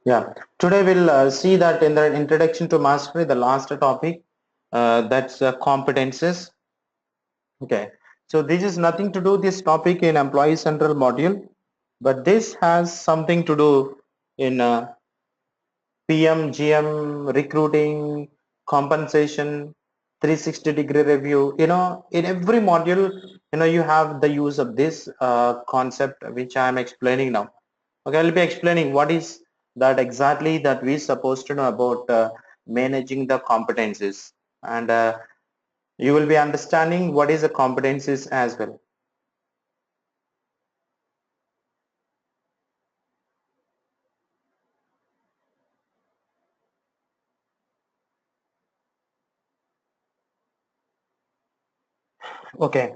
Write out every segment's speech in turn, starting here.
Yeah, today we'll see that in the introduction to mastery, the last topic, that's competences. Okay, so this is nothing to do this topic in employee central module, but this has something to do in PM, GM, recruiting, compensation, 360-degree review. In every module, you have the use of this concept which I am explaining now. Okay, I'll be explaining what is that exactly that we're supposed to know about managing the competencies, and you will be understanding what is the competencies as well. Okay,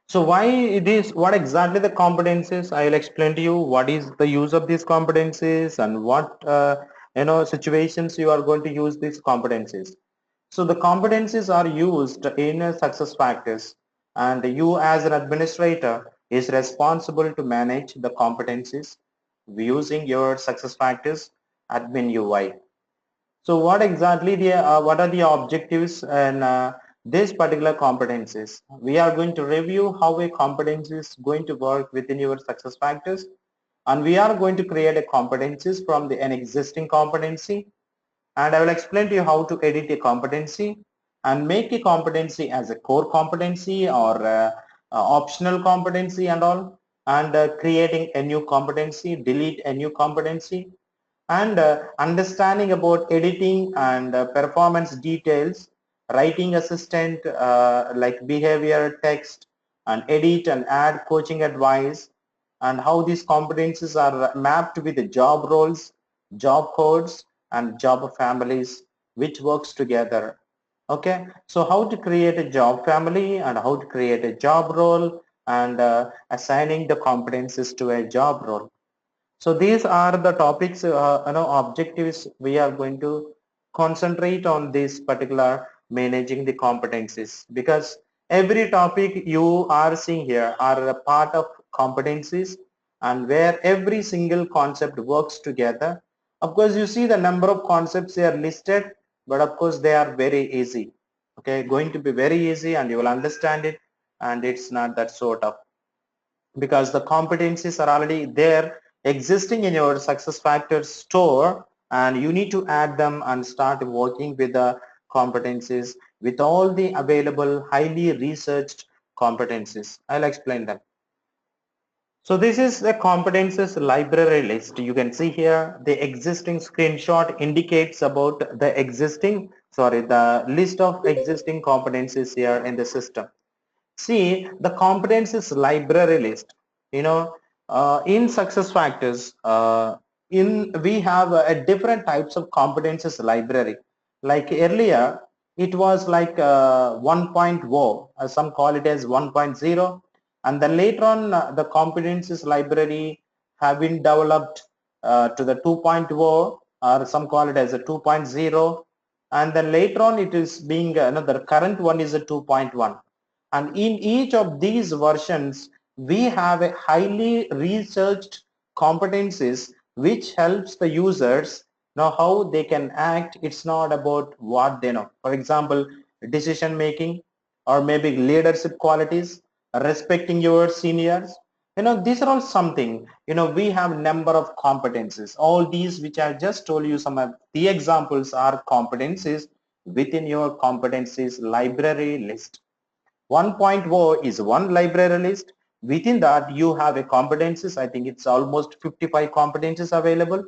so why it is, what exactly the competencies? I will explain to you what is the use of these competencies and what situations you are going to use these competencies. So the competencies are used in success factors, and you as an administrator is responsible to manage the competencies using your success factors admin UI. So what are the objectives and this particular competencies? We are going to review how a competency is going to work within your success factors, and we are going to create a competencies from an existing competency, and I will explain to you how to edit a competency and make a competency as a core competency or optional competency and all, and creating a new competency, delete a new competency, and understanding about editing and performance details, writing assistant like behavior text, and edit and add coaching advice, and how these competencies are mapped with the job roles, job codes, and job families which works together. Okay, so how to create a job family and how to create a job role, and assigning the competencies to a job role. So these are the topics, objectives we are going to concentrate on this particular managing the competencies, because every topic you are seeing here are a part of competencies, and where every single concept works together. Of course, you see the number of concepts they are listed, but of course they are very easy. Okay, going to be very easy and you will understand it, and it's not that sort of, because the competencies are already there existing in your success factors store, and you need to add them and start working with the competencies with all the available highly researched competencies. I'll explain them. So this is the competences library list. You can see here the existing screenshot indicates about the list of existing competencies here in the system. See the competencies library list. In success factors, in we have a different types of competencies library. Like earlier, it was like 1.0, some call it as 1.0, and then later on the competencies library have been developed to the 2.0, or some call it as a 2.0, and then later on it is being another current one is a 2.1, and in each of these versions, we have a highly researched competencies which helps the users know how they can act. It's not about what they know. For example, decision making, or maybe leadership qualities, respecting your seniors. These are all something, we have number of competencies. All these which I just told you, some of the examples are competencies within your competencies library list. 1.0 is one library list. Within that, you have a competencies. I think it's almost 55 competencies available.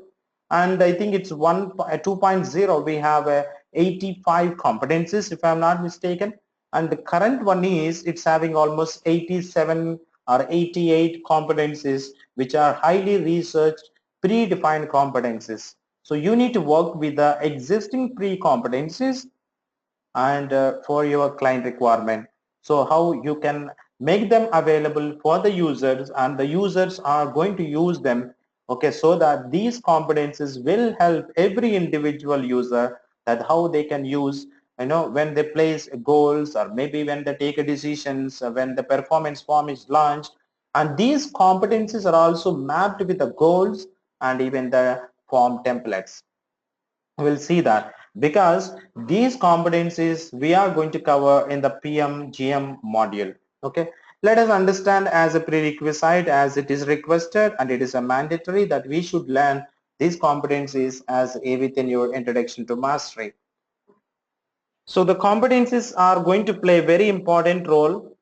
And I think it's 2.0. We have 85 competencies, if I'm not mistaken. And the current one is, it's having almost 87 or 88 competencies, which are highly researched, predefined competencies. So you need to work with the existing pre-competencies and for your client requirement. So how you can make them available for the users, and the users are going to use them. Okay, so that these competencies will help every individual user, that how they can use, when they place goals, or maybe when they take a decisions, when the performance form is launched. And these competencies are also mapped with the goals and even the form templates. We'll see that because these competencies we are going to cover in the PMGM module. Okay, let us understand as a prerequisite, as it is requested and it is a mandatory that we should learn these competencies as a within your introduction to mastery. So the competencies are going to play a very important role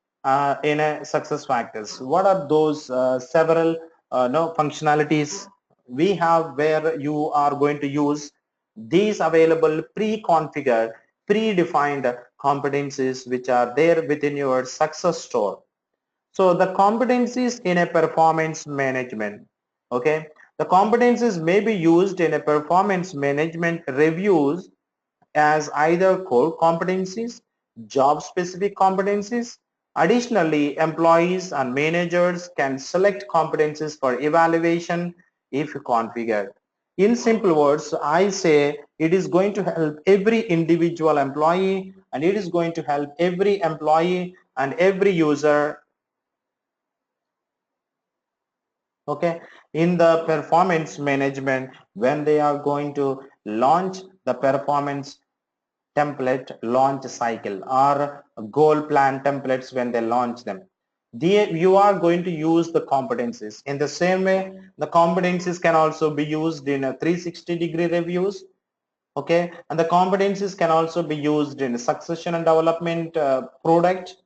in a success factors. What are those several no functionalities we have where you are going to use these available pre-configured, predefined competencies which are there within your success store. So the competencies in a performance management, okay, the competencies may be used in a performance management reviews as either core competencies, job specific competencies. Additionally, employees and managers can select competencies for evaluation if configured. In simple words, I say it is going to help every individual employee and it is going to help every employee and every user, okay, in the performance management when they are going to launch the performance template launch cycle or goal plan templates. When they launch them, you are going to use the competencies. In the same way, the competencies can also be used in a 360-degree reviews, okay, and the competencies can also be used in succession and development product.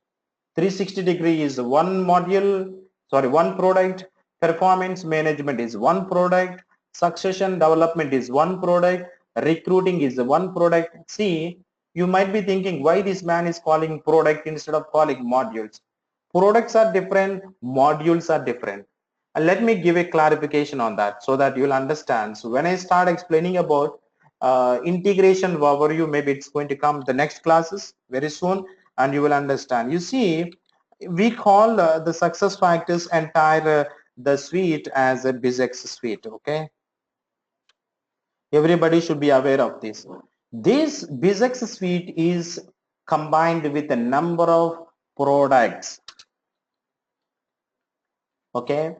360 degree is one module, sorry, one product. Performance management is one product. Succession development is one product. Recruiting is one product. See, you might be thinking why this man is calling product instead of calling modules. Products are different, modules are different. And let me give a clarification on that so that you'll understand. So when I start explaining about integration overview, maybe it's going to come the next classes very soon and you will understand. You see, we call the success factors entire the suite as a BizX suite, okay? Everybody should be aware of this. This BizX suite is combined with a number of products, okay?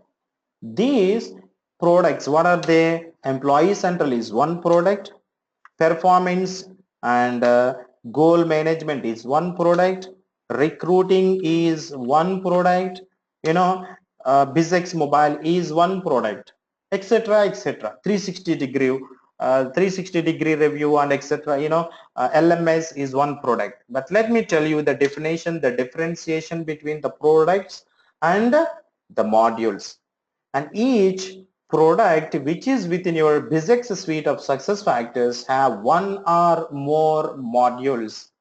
These products, what are they? Employee Central is one product, performance and goal management is one product, recruiting is one product, you know, BizX Mobile is one product, etc., etc. 360 degree review and etc. LMS is one product. But let me tell you the definition, the differentiation between the products and the modules. And each product which is within your BizX suite of success factors have one or more modules.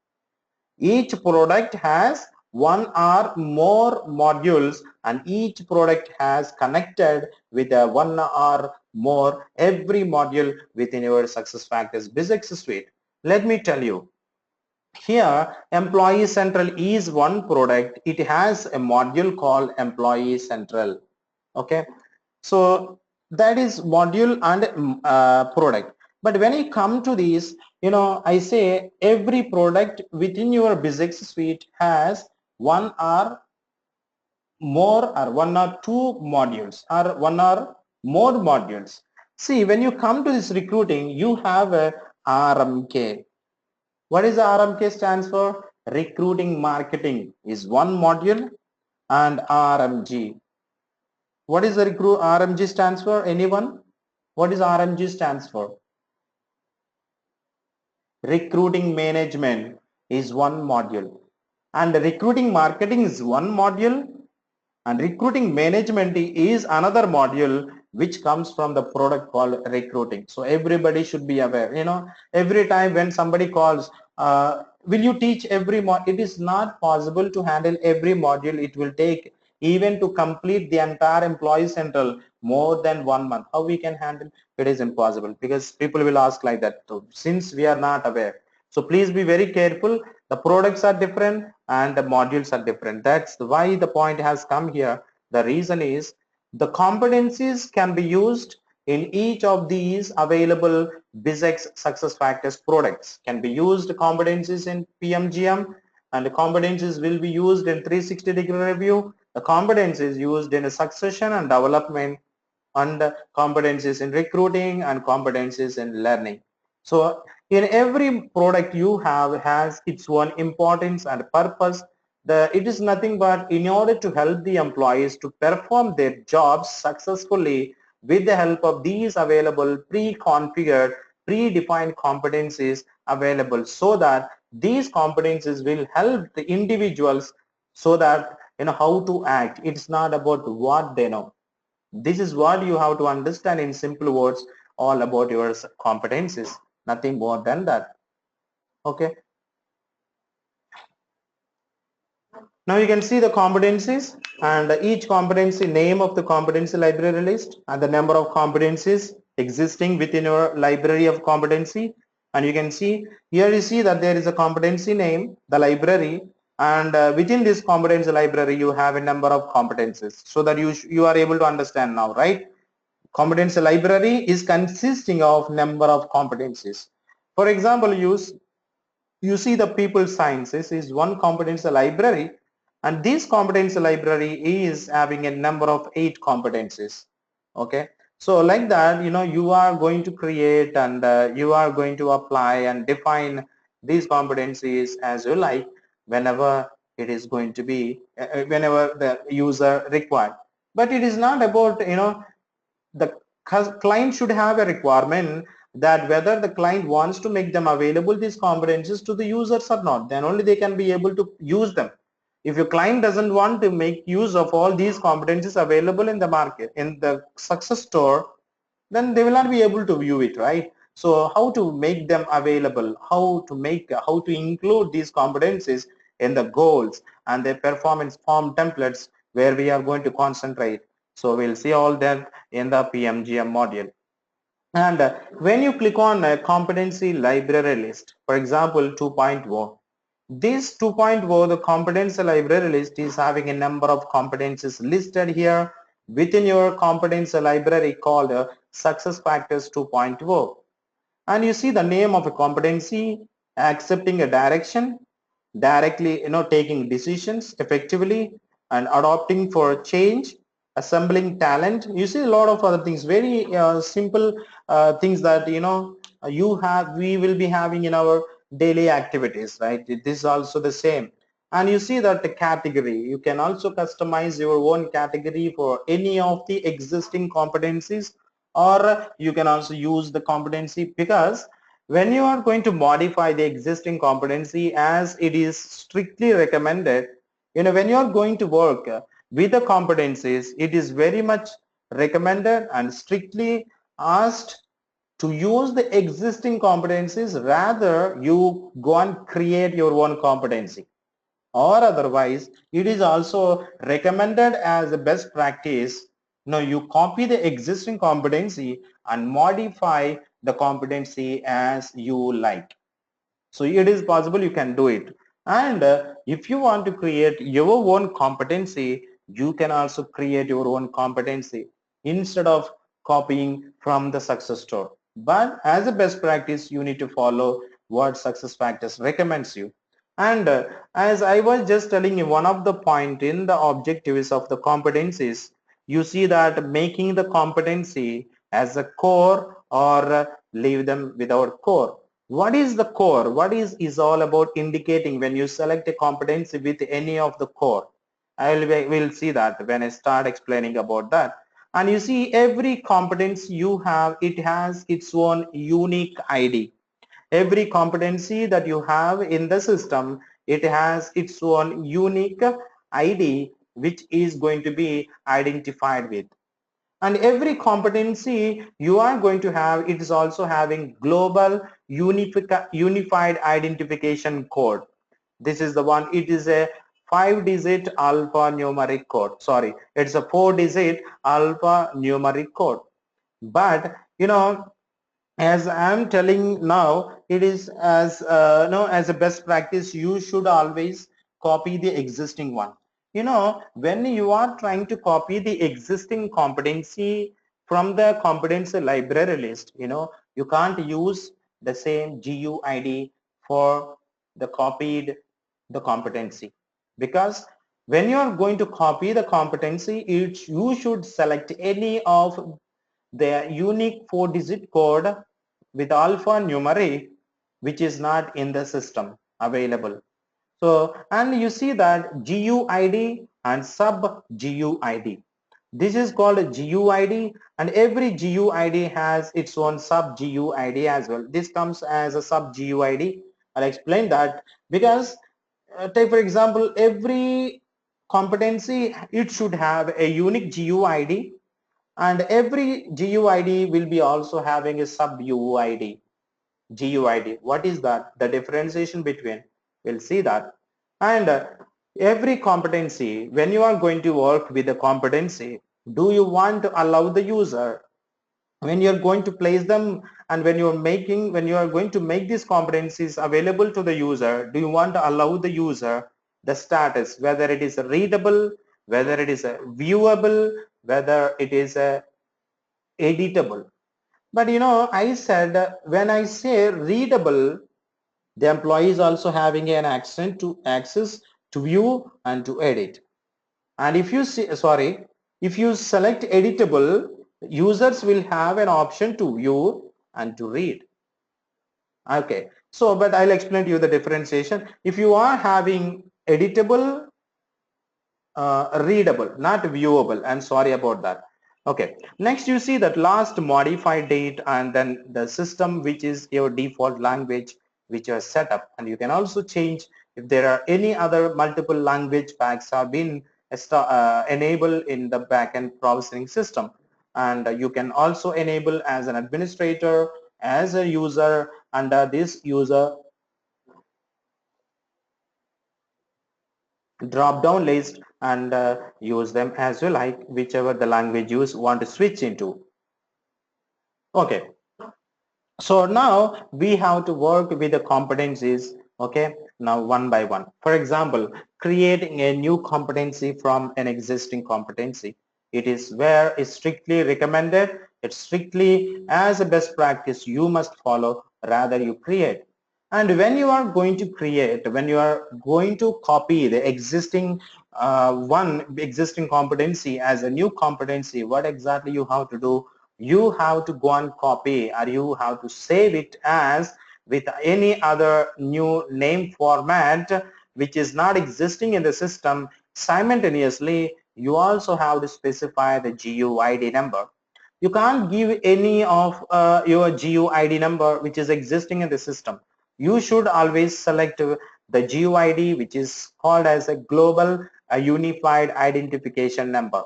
Each product has one or more modules and each product has connected with a one or more every module within your success factors BizX suite. Let me tell you, here Employee Central is one product. It has a module called Employee Central, okay? So that is module and product. But when you come to these, I say every product within your BizX suite has one or more or one or two modules or one or more modules. See, when you come to this recruiting, you have a RMK. What is the RMK stands for? Recruiting marketing is one module, and RMG. What is the RMG stands for? Anyone? What is RMG stands for? Recruiting management is one module, and recruiting marketing is one module, and recruiting management is another module which comes from the product called recruiting. So everybody should be aware. Every time when somebody calls, will you teach every it is not possible to handle every module. It will take even to complete the entire Employee Central more than 1 month. How we can handle it is impossible, because people will ask like that. So since we are not aware, so please be very careful. The products are different and the modules are different. That's why the point has come here. The reason is the competencies can be used in each of these available BizX success factors products. Can be used competencies in PMGM, and the competencies will be used in 360 degree review. The competencies used in a succession and development and competencies in recruiting and competencies in learning. So in every product you have has its own importance and purpose. It is nothing but in order to help the employees to perform their jobs successfully with the help of these available pre-configured, predefined competencies available, so that these competencies will help the individuals so that how to act. It's not about what they know. This is what you have to understand in simple words, all about your competencies, nothing more than that. Okay. Now you can see the competencies and each competency name of the competency library list and the number of competencies existing within your library of competency. And you can see here, you see that there is a competency name, the library, and within this competency library you have a number of competencies, so that you are able to understand now, right? Competency library is consisting of number of competencies. For example, you see the people sciences is one competency library, and this competency library is having a number of 8 competencies. Okay, so like that, you are going to create and you are going to apply and define these competencies as you like, whenever it is going to be whenever the user required. But it is not about the client should have a requirement that whether the client wants to make them available these competencies to the users or not, then only they can be able to use them. If your client doesn't want to make use of all these competencies available in the market, in the success store, then they will not be able to view it, right? So how to make them available, how to include these competencies in the goals and the performance form templates where we are going to concentrate. So we'll see all that in the PMGM module. And when you click on a competency library list, for example 2.0, this 2.0, the competency library list, is having a number of competencies listed here within your competency library called SuccessFactors 2.0. And you see the name of a competency: accepting a direction, directly taking decisions effectively, and adopting for change, assembling talent. You see a lot of other things, very simple things that we will be having in our daily activities, right? This is also the same. And you see that the category, you can also customize your own category for any of the existing competencies, or you can also use the competency, because when you are going to modify the existing competency, as it is strictly recommended, when you are going to work with the competencies, it is very much recommended and strictly asked to use the existing competencies rather you go and create your own competency. Or otherwise, it is also recommended as a best practice, you copy the existing competency and modify the competency as you like. So it is possible, you can do it. And if you want to create your own competency, you can also create your own competency instead of copying from the success store. But as a best practice, you need to follow what SuccessFactors recommends you. And as I was just telling you, one of the point in the objectives of the competencies, you see that making the competency as a core or leave them without core. What is the core? What is all about indicating when you select a competency with any of the core. We'll see that when I start explaining about that. And you see every competence you have, it has its own unique ID. Every competency that you have in the system, it has its own unique ID, which is going to be identified with. And every competency you are going to have, it is also having global unified identification code. This is the one, it is a 5-digit alphanumeric code. Sorry, it's a 4-digit alphanumeric code. But as I'm telling now, it is as no, as a best practice, you should always copy the existing one. When you are trying to copy the existing competency from the competency library list, you can't use the same GUID for the competency, because when you are going to copy the competency, you should select any of their unique 4-digit code with alphanumeric, which is not in the system available. So, and you see that GUID and sub GUID. This is called GUID, and every GUID has its own sub GUID as well. This comes as a sub GUID. I'll explain that because take for example, every competency, it should have a unique GUID, and every GUID will be also having a sub UID. GUID. What is that? The differentiation between. We'll see that. And every competency, when you are going to work with a competency, do you want to allow the user, when you're going to place them and when you are going to make these competencies available to the user, do you want to allow the user the status, whether it is a readable, whether it is a viewable, whether it is a editable? But I said when I say readable, the employee is also having an access to view and to edit. And if you see, sorry, if you select editable, users will have an option to view and to read. Okay, so but I'll explain to you the differentiation. If you are having editable, readable, not viewable. I'm sorry about that. Okay, next you see that last modified date and then the system, which is your default language which you have set up, and you can also change if there are any other multiple language packs have been enabled in the backend processing system. And you can also enable as an administrator, as a user under this user drop down list, and use them as you like, whichever the language you want to switch into. Okay, so now we have to work with the competencies. Okay, now one by one. For example, creating a new competency from an existing competency, it is where it's strictly recommended, it's strictly as a best practice you must follow, rather you create. And when you are going to create, when you are going to copy the existing existing competency as a new competency, what exactly you have to do? You have to go and copy, or you have to save it as with any other new name format which is not existing in the system. Simultaneously, you also have to specify the GUID number. You can't give any of your GUID number which is existing in the system. You should always select the GUID which is called as a global unified identification number.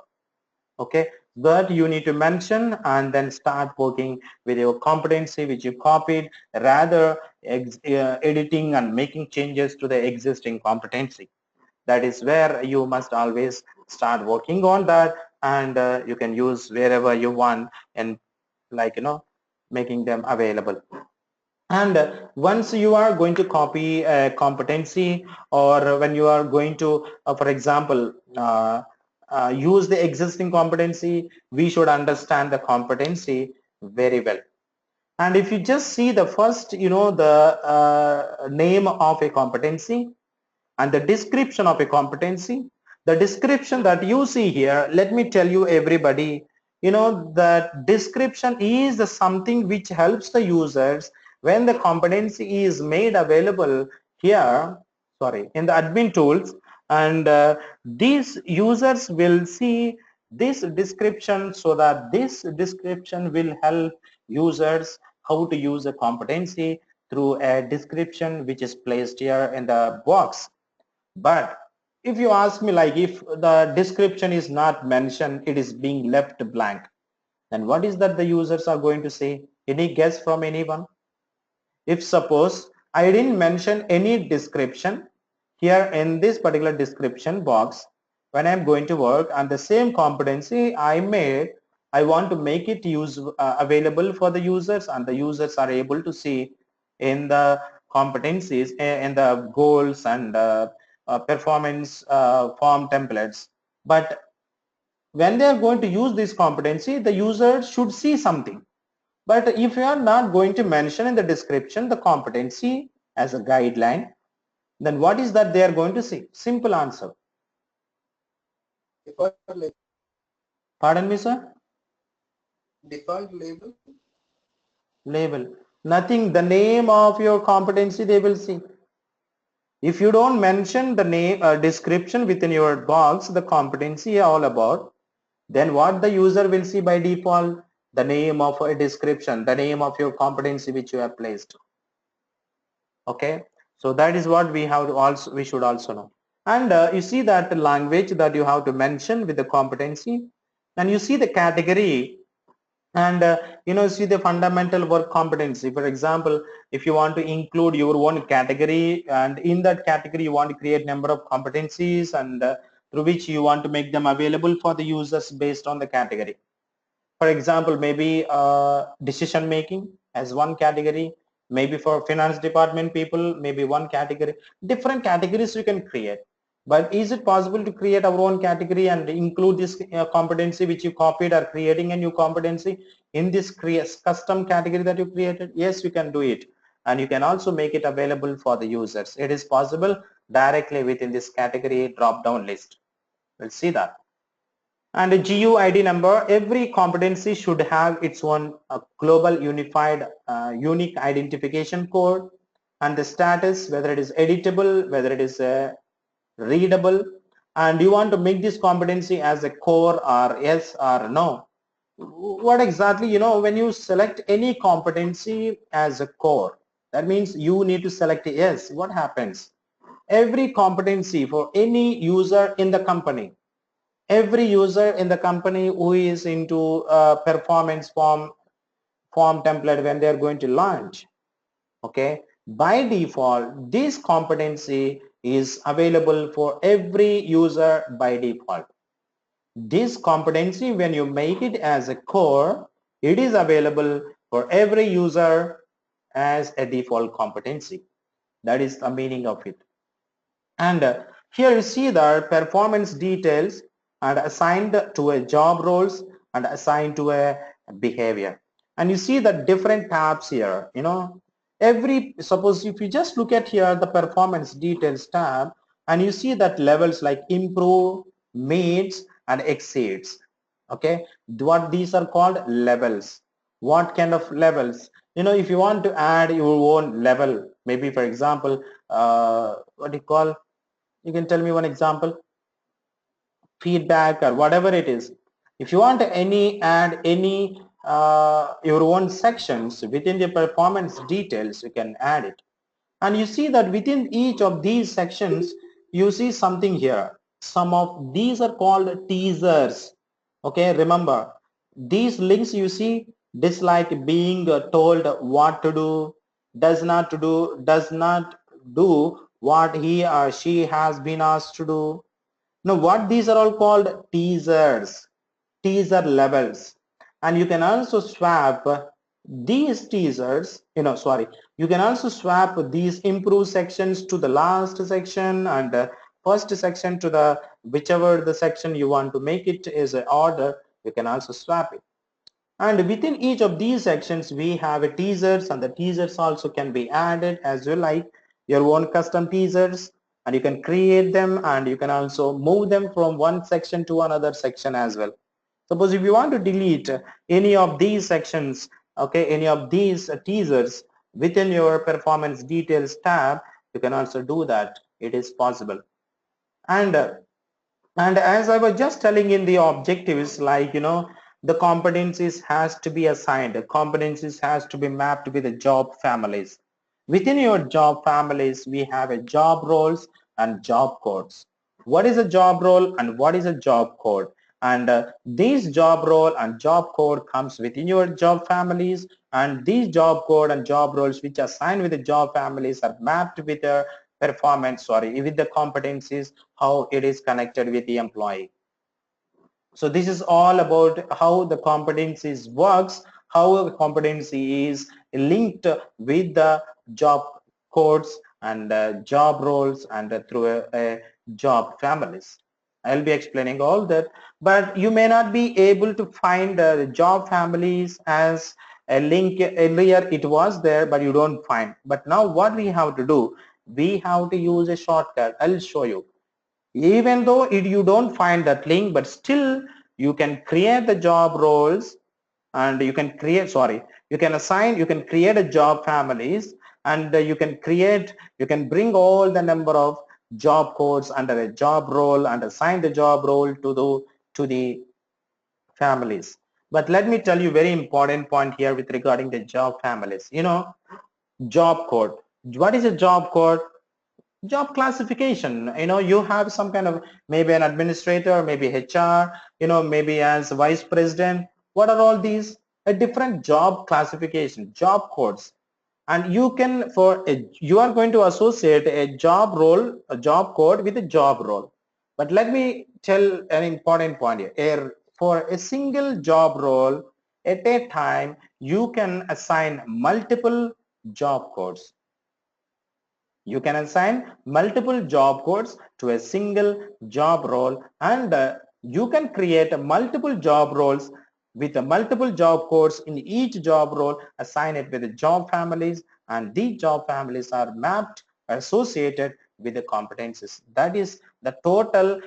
Okay, that you need to mention and then start working with your competency which you copied, rather editing and making changes to the existing competency. That is where you must always start working on that, and you can use wherever you want, and like making them available. And once you are going to copy a competency, or when you are going to for example use the existing competency, we should understand the competency very well. And if you just see the first the name of a competency and the description of a competency, the description that you see here, let me tell you everybody, that description is the something which helps the users when the competency is made available here, sorry, in the admin tools. And these users will see this description, so that this description will help users how to use a competency through a description which is placed here in the box. But if you ask me, like, if the description is not mentioned, it is being left blank, then what is that the users are going to say? Any guess from anyone? If suppose I didn't mention any description here in this particular description box, when I'm going to work and the same competency I made, I want to make it available for the users, and the users are able to see in the competencies, in the goals and performance form templates. But when they are going to use this competency, the user should see something. But if you are not going to mention in the description the competency as a guideline, then what is that they are going to see? Simple answer. Pardon me, sir? Default label. Label. Nothing. The name of your competency they will see. If you don't mention the name description within your box, the competency all about, then what the user will see by default? The name of a description, the name of your competency which you have placed. Okay, so that is what we should also know. And you see that the language that you have to mention with the competency, and you see the category, and see the fundamental work competency. For example, if you want to include your own category, and in that category you want to create number of competencies, and through which you want to make them available for the users based on the category. For example, maybe decision making as one category, maybe for finance department people, maybe one category. Different categories you can create. But is it possible to create our own category and include this competency which you copied, or creating a new competency in this custom category that you created? Yes, you can do it. And you can also make it available for the users. It is possible directly within this category drop down list. We'll see that. And a GUID number, every competency should have its own global unified unique identification code, and the status, whether it is editable, whether it is readable, and you want to make this competency as a core or yes or no. What exactly, when you select any competency as a core, that means you need to select yes. What happens? Every competency for any user in the company, every user in the company who is into performance form template when they are going to launch, okay, by default this competency is available for every user by default. This competency, when you make it as a core, it is available for every user as a default competency. That is the meaning of it. And here you see the performance details and assigned to a job roles and assigned to a behavior. And you see the different tabs here, suppose if you just look at here the performance details tab, and you see that levels like improve, meets and exceeds. Okay, what these are called levels. What kind of levels? If you want to add your own level, maybe for example, what do you call, you can tell me one example, feedback or whatever it is. If you want any add any your own sections within the performance details, you can add it. And you see that within each of these sections you see something here. Some of these are called teasers. Okay, remember these links you see, dislike being told what to do, does not do what he or she has been asked to do. Now what these are all called? Teasers, teaser levels. And you can also swap these teasers, you can also swap these improve sections to the last section, and first section to the whichever the section you want to make it is an order, you can also swap it. And within each of these sections we have a teasers, and the teasers also can be added as you like, your own custom teasers, and you can create them, and you can also move them from one section to another section as well. Suppose if you want to delete any of these sections, okay, any of these teasers within your performance details tab, you can also do that. It is possible. And as I was just telling in the objectives, like, the competencies has to be assigned. The competencies has to be mapped with the job families. Within your job families, we have a job roles and job codes. What is a job role and what is a job code? And these job role and job code comes within your job families, and these job code and job roles which are assigned with the job families are mapped with the with the competencies, how it is connected with the employee. So this is all about how the competencies works, how a competency is linked with the job codes and job roles and through a job families. I'll be explaining all that, but you may not be able to find the job families as a link. Earlier it was there, but you don't find. But now what we have to do, we have to use a shortcut. I'll show you. Even though you don't find that link, but still you can create the job roles and you can create, sorry, you can assign, you can create a job families, and you can bring all the number of job codes under a job role and assign the job role to the families. But let me tell you very important point here with regarding the job families. Job code. What is a job code? Job classification. You have some kind of, maybe an administrator, maybe HR, maybe as vice president. What are all these? A different job classification, job codes. And you are going to associate a job role, a job code with a job role. But let me tell an important point here. For a single job role at a time, you can assign multiple job codes. You can assign multiple job codes to a single job role, and you can create multiple job roles with multiple job codes in each job role, assign it with the job families, and these job families are mapped, associated with the competencies. That is the total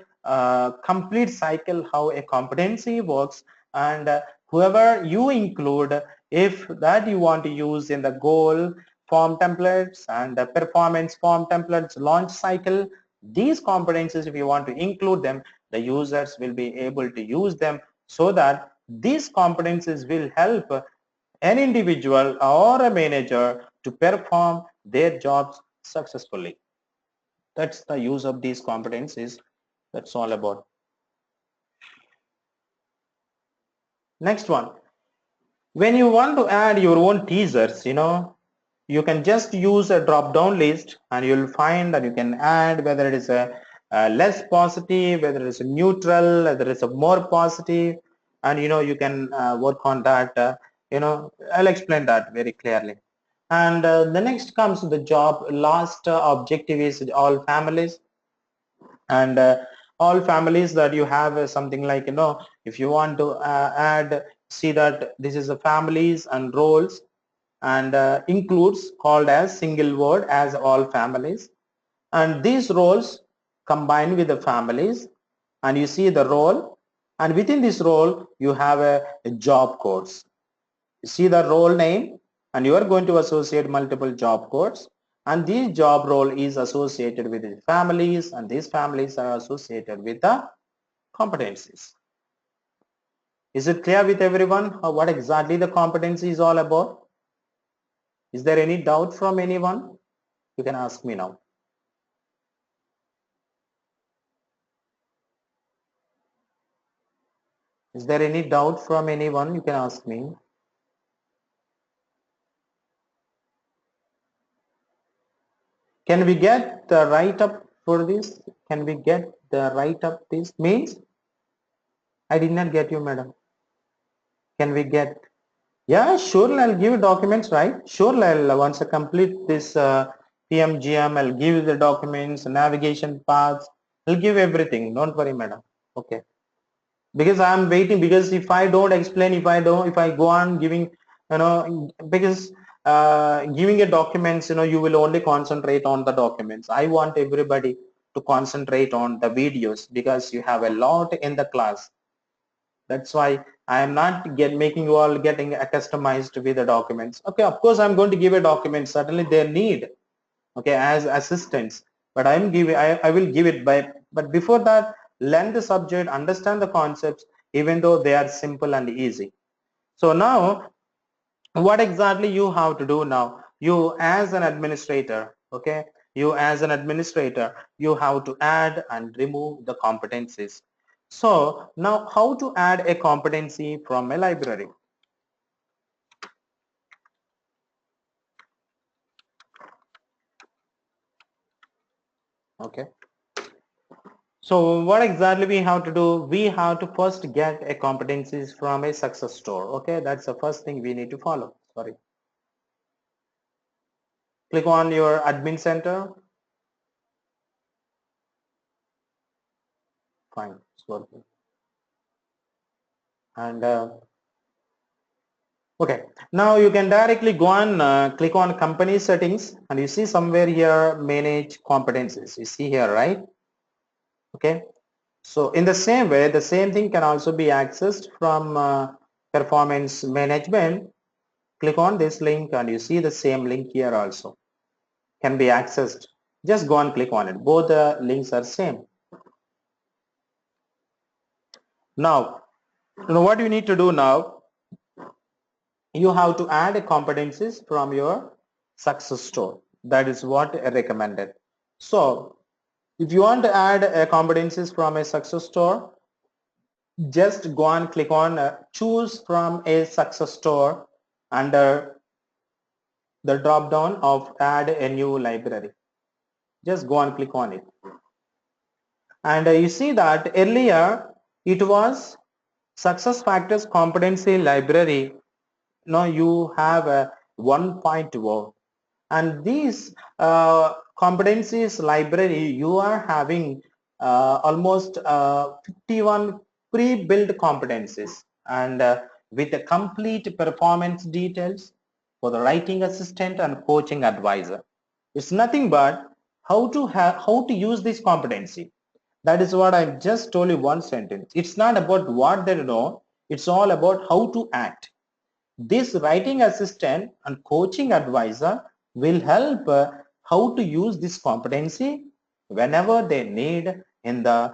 complete cycle how a competency works. And whoever you include, if that you want to use in the goal form templates and the performance form templates, launch cycle, these competencies, if you want to include them, the users will be able to use them, so that these competencies will help an individual or a manager to perform their jobs successfully. That's the use of these competencies. That's all about. Next one. When you want to add your own teasers, you can just use a drop down list, and you'll find that you can add whether it is a less positive, whether it is a neutral, whether it's a more positive, and you can work on that. I'll explain that very clearly. And the next comes the job last objective is all families. And all families that you have something like, if you want to add, see that this is the families and roles, and includes called as single word as all families, and these roles combine with the families, and you see the role, and within this role you have a job codes. You see the role name, and you are going to associate multiple job codes, and this job role is associated with the families, and these families are associated with the competencies. Is it clear with everyone what exactly the competency is all about? Is there any doubt from anyone? You can ask me now. Is there any doubt from anyone? You can ask me. Can we get the write-up for this? Can we get the write-up this means? I did not get you, madam. Can we get? Yeah, sure, I'll give you documents, right? Sure, I'll once I complete this PMGM, I'll give you the documents, navigation paths. I'll give everything. Don't worry, madam. Okay. Because I'm waiting, because if I don't explain, if I go on giving, because giving a documents, you will only concentrate on the documents. I want everybody to concentrate on the videos, because you have a lot in the class. That's why I am not making you all getting customized with the documents. Okay, of course I'm going to give a document, certainly they need, okay, as assistants, but I will give it by, but before that, learn the subject, understand the concepts, even though they are simple and easy. So now what exactly you have to do now, you as an administrator, okay, you as an administrator, you have to add and remove the competencies. So now how to add a competency from a library? Okay, so what exactly we have to do? We have to first get a competencies from a success store. Okay, that's the first thing we need to follow. Sorry. Click on your admin center. Fine, it's working. And okay, now you can directly go on, click on company settings, and you see somewhere here manage competencies. You see here, right? Okay. So in the same way, the same thing can also be accessed from performance management, click on this link and you see the same link here also can be accessed. Just go and click on it. Both the links are same. Now, what you need to do now, you have to add competencies from your success store. That is what I recommended. So if you want to add competencies from a success store, just go and click on choose from a success store under the drop down of add a new library. Just go and click on it. And you see that earlier it was SuccessFactors Competency Library. Now you have a 1.0, and these competencies library, you are having almost 51 pre-built competencies, and with the complete performance details for the writing assistant and coaching advisor. It's nothing but how to use this competency. That is what I just told you, one sentence. It's not about what they know, it's all about how to act. This writing assistant and coaching advisor will help how to use this competency whenever they need in the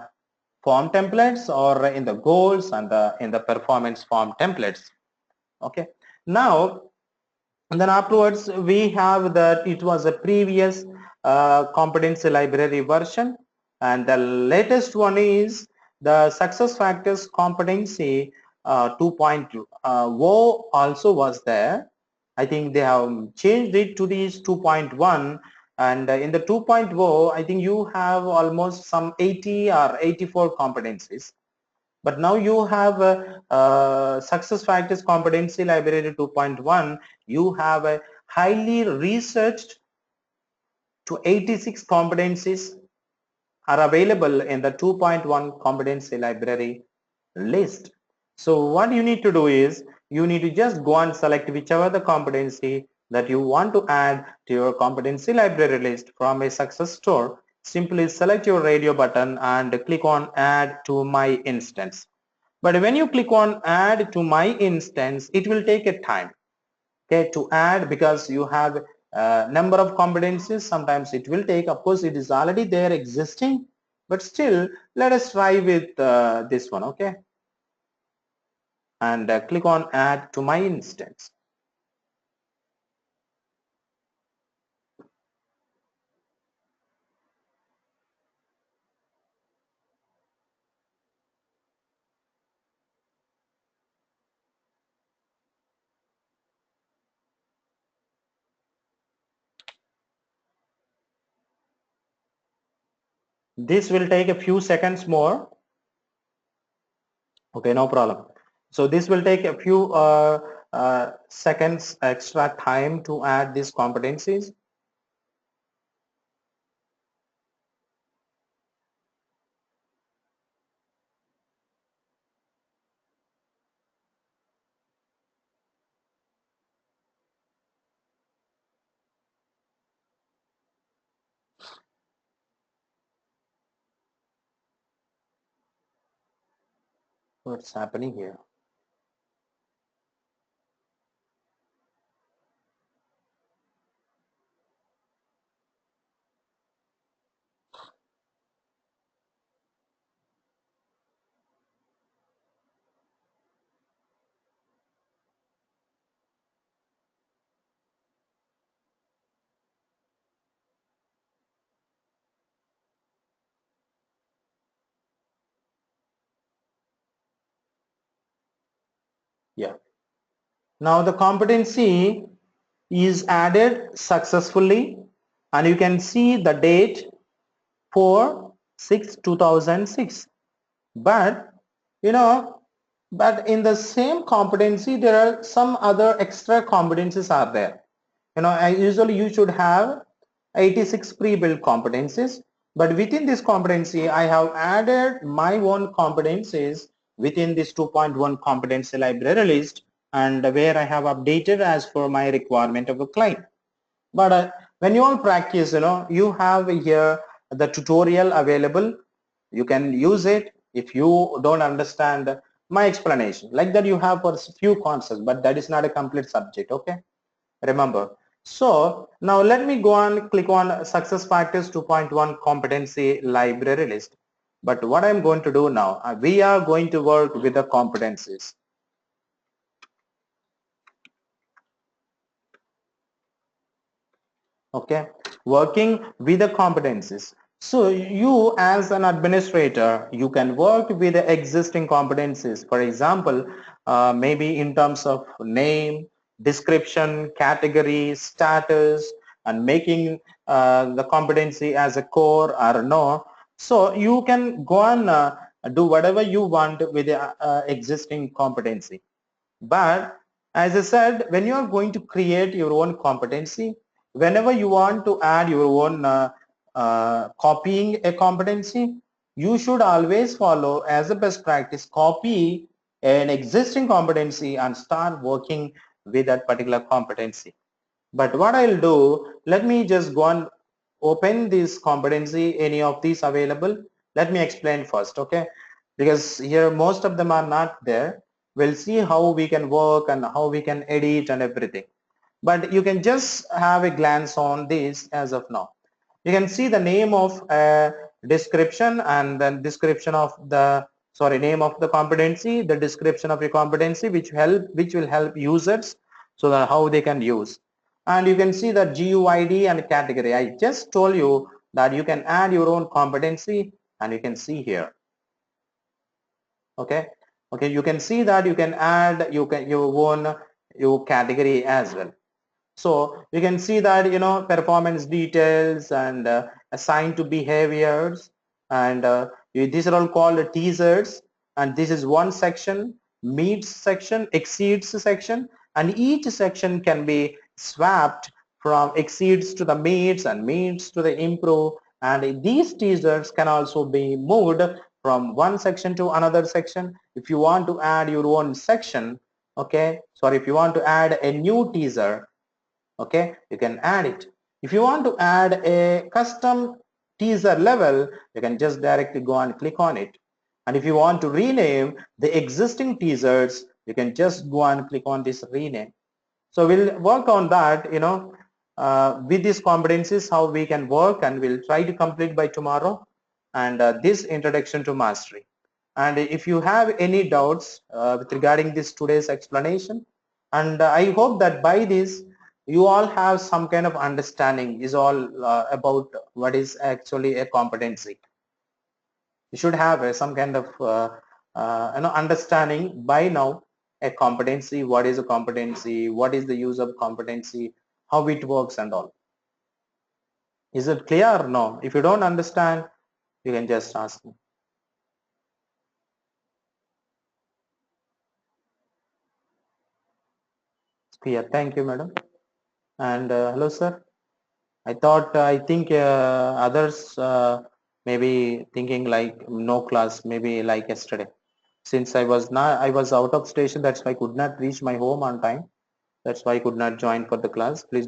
form templates or in the goals and in the performance form templates. Okay. Now, and then afterwards we have that it was a previous competency library version, and the latest one is the SuccessFactors competency 2.0 also was there. I think they have changed it to these 2.1, and in the 2.0 I think you have almost some 80 or 84 competencies. But now you have SuccessFactors Competency Library 2.1. You have a highly researched to 86 competencies are available in the 2.1 Competency Library list. So what you need to do is you need to just go and select whichever the competency that you want to add to your competency library list from a success store. Simply select your radio button and click on add to my instance. But when you click on add to my instance, it will take a time, okay, to add, because you have a number of competencies. Sometimes it will take, of course it is already there existing, but still let us try with this one, okay, and click on add to my instance. This will take a few seconds more. Okay, no problem. So this will take a few seconds extra time to add these competencies. What's happening here? Yeah. Now the competency is added successfully, and you can see the date 4/6/2006. But you know, but in the same competency there are some other extra competencies are there. Usually you should have 86 pre-built competencies, but within this competency I have added my own competencies within this 2.1 competency library list, and where I have updated as for my requirement of a client. But when you all practice, you have here the tutorial available. You can use it. If you don't understand my explanation. Like that you have for few concepts, but that is not a complete subject. Okay, remember. So now let me go on, click on Success Factors 2.1 Competency Library list. But what I'm going to do now, we are going to work with the competencies. Okay, working with the competencies. So you as an administrator, you can work with the existing competencies. For example, maybe in terms of name, description, category, status, and making the competency as a core or no. So you can go on do whatever you want with the existing competency. But as I said, when you are going to create your own competency, whenever you want to add your own copying a competency, you should always follow as a best practice, copy an existing competency and start working with that particular competency. But what I'll do, let me just go and open this competency, any of these available. Let me explain first, okay? Because here most of them are not there. We'll see how we can work and how we can edit and everything. But you can just have a glance on this as of now. You can see the name of a description and then description of the, sorry, name of the competency, the description of your competency, which will help users so that how they can use. And you can see the GUID and category. I just told you that you can add your own competency, and you can see here. Okay, you can see that you can add your own your category as well. So you can see that, performance details and assigned to behaviors, and these are all called teasers, and this is one section, meets section, exceeds section, and each section can be swapped from exceeds to the meets and meets to the improve, and these teasers can also be moved from one section to another section. If you want to add your own section, okay, sorry, if you want to add a new teaser, okay, you can add it. If you want to add a custom teaser level, you can just directly go and click on it. And if you want to rename the existing teasers, you can just go and click on this rename. So we'll work on that, with these competencies, how we can work, and we'll try to complete by tomorrow, and this introduction to mastery. And if you have any doubts with regarding this today's explanation, and I hope that by this you all have some kind of understanding is all about what is actually a competency. You should have some kind of understanding by now a competency, what is a competency, what is the use of competency, how it works and all. Is it clear or no? If you don't understand, you can just ask me. Clear. Thank you, madam. And hello, sir. I think others maybe thinking like no class, maybe like yesterday. Since I was out of station, that's why I could not reach my home on time. That's why I could not join for the class. Please